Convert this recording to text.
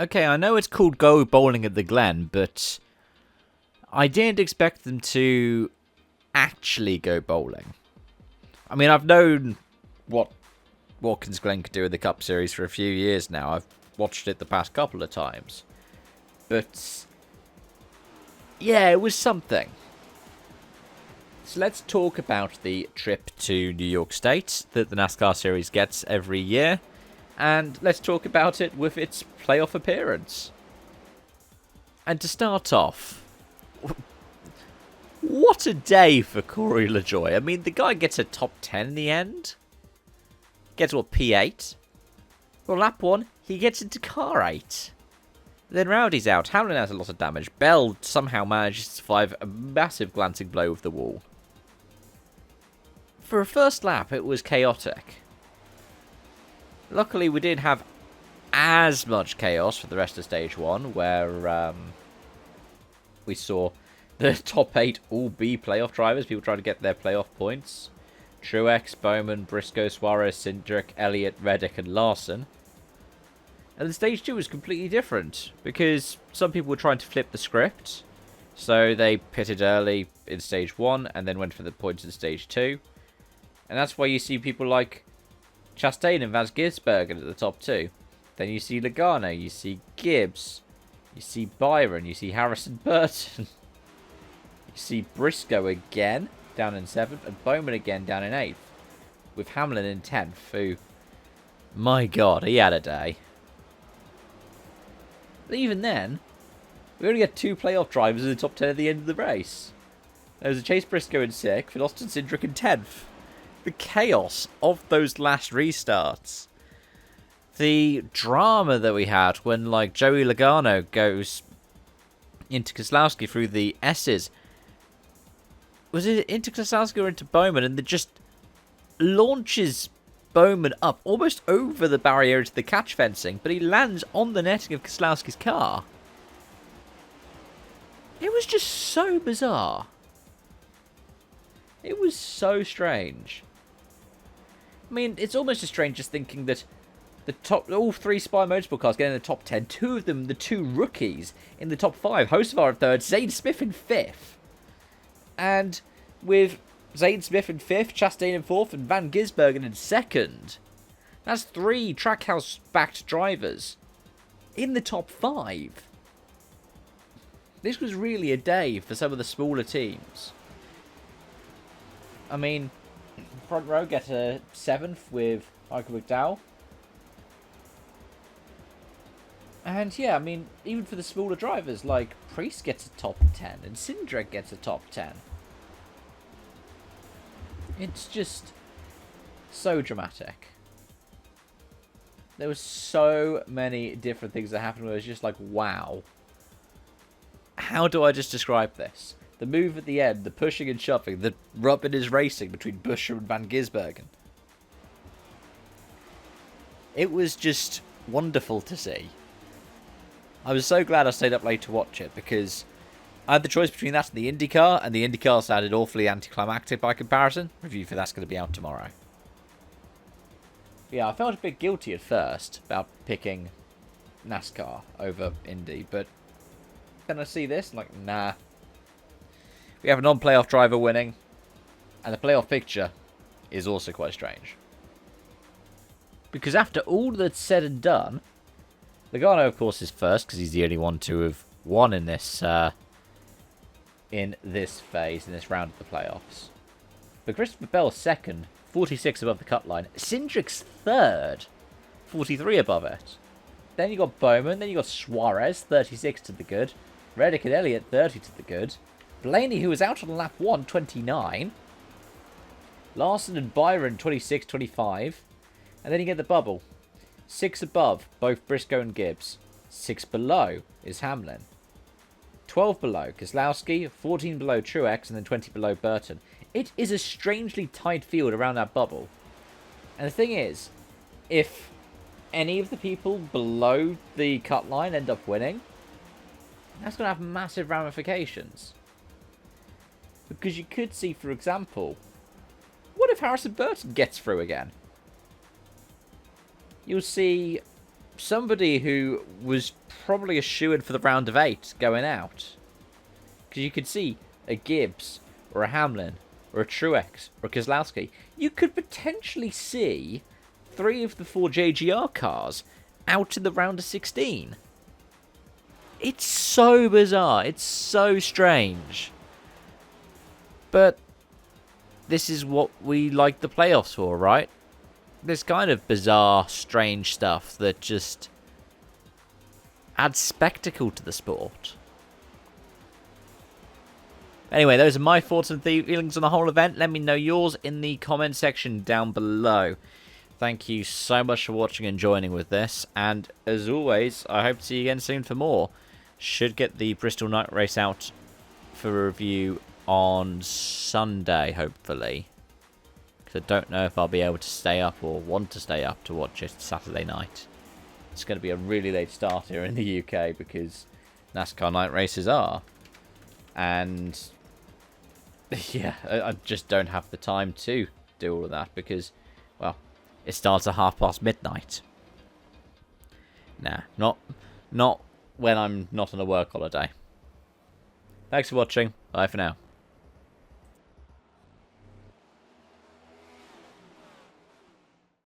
Okay, I know it's called Go Bowling at the Glen, but I didn't expect them to actually go bowling. I mean, I've known what Watkins Glen could do in the Cup Series for a few years now. I've watched it the past couple of times. But, yeah, it was something. So let's talk about the trip to New York State that the NASCAR Series gets every year. And let's talk about it with its playoff appearance. And to start off, what a day for Corey LaJoie. I mean, the guy gets a top 10 in the end. Gets what, P8? Well, lap 1, he gets into car 8. Then Rowdy's out. Hamlin has a lot of damage. Bell somehow manages to survive a massive glancing blow with the wall. For a first lap, it was chaotic. Luckily, we didn't have as much chaos for the rest of Stage 1, where we saw the top 8 all be playoff drivers. People trying to get their playoff points. Truex, Bowman, Briscoe, Suarez, Cindric, Elliott, Reddick, and Larson. And then Stage 2 was completely different, because some people were trying to flip the script. So they pitted early in Stage 1, and then went for the points in Stage 2. And that's why you see people like Chastain and Van Gisbergen at the top 2. Then you see Logano, you see Gibbs, you see Byron, you see Harrison Burton. You see Briscoe again, down in 7th, and Bowman again down in 8th. With Hamlin in 10th, who, my God, he had a day. But even then, we only had 2 playoff drivers in the top 10 at the end of the race. There was a Chase Briscoe in 6th, and Austin Cindric in 10th. The chaos of those last restarts. The drama that we had when, like, Joey Logano goes into Keselowski through the S's. Was it into Keselowski or into Bowman? And it just launches Bowman up almost over the barrier into the catch fencing, but he lands on the netting of Keselowski's car. It was just so bizarre. It was so strange. I mean, it's almost as strange as thinking that all 3 Spy Motorsport cars get in the top 10. 2 of them, the 2 rookies, in the top 5. Hocevar in 3rd, Zane Smith in 5th. And with Zane Smith in 5th, Chastain in 4th, and Van Gisbergen in 2nd. That's 3 Trackhouse-backed drivers in the top 5. This was really a day for some of the smaller teams. I mean, front row get a 7th with Michael McDowell. And yeah, I mean, even for the smaller drivers, like Priest gets a top 10 and Cindric gets a top 10. It's just so dramatic. There were so many different things that happened where it was just like, wow. How do I just describe this? The move at the end, the pushing and shoving, the rubbing is racing between Buescher and Van Gisbergen. It was just wonderful to see. I was so glad I stayed up late to watch it, because I had the choice between that and the IndyCar, and the IndyCar sounded awfully anticlimactic by comparison. Review for that's going to be out tomorrow. Yeah, I felt a bit guilty at first about picking NASCAR over Indy, but then I see this, like, nah. We have a non-playoff driver winning, and the playoff picture is also quite strange. Because after all that's said and done, Logano, of course, is first, because he's the only one to have won in this phase, in this round of the playoffs. But Christopher Bell's second, 46 above the cut line. Cindric's third, 43 above it. Then you got Bowman, then you got Suarez, 36 to the good. Reddick and Elliott, 30 to the good. Blaney, who was out on lap 1, 29. Larson and Byron, 26, 25. And then you get the bubble. 6 above, both Briscoe and Gibbs. 6 below is Hamlin. 12 below Keselowski, 14 below Truex, and then 20 below Burton. It is a strangely tight field around that bubble. And the thing is, if any of the people below the cut line end up winning, that's going to have massive ramifications. Because you could see, for example, what if Harrison Burton gets through again? You'll see somebody who was probably a shoo-in for the round of 8 going out. Because you could see a Gibbs, or a Hamlin, or a Truex, or a Keselowski. You could potentially see 3 of the 4 JGR cars out in the round of 16. It's so bizarre. It's so strange. But this is what we like the playoffs for, right? This kind of bizarre, strange stuff that just adds spectacle to the sport. Anyway, those are my thoughts and feelings on the whole event. Let me know yours in the comment section down below. Thank you so much for watching and joining with this. And as always, I hope to see you again soon for more. Should get the Bristol night race out for review on Sunday, hopefully. Because I don't know if I'll be able to stay up or want to stay up to watch it Saturday night. It's going to be a really late start here in the UK because NASCAR night races are. And yeah, I just don't have the time to do all of that because, well, it starts at midnight. Nah, not when I'm not on a work holiday. Thanks for watching. Bye for now.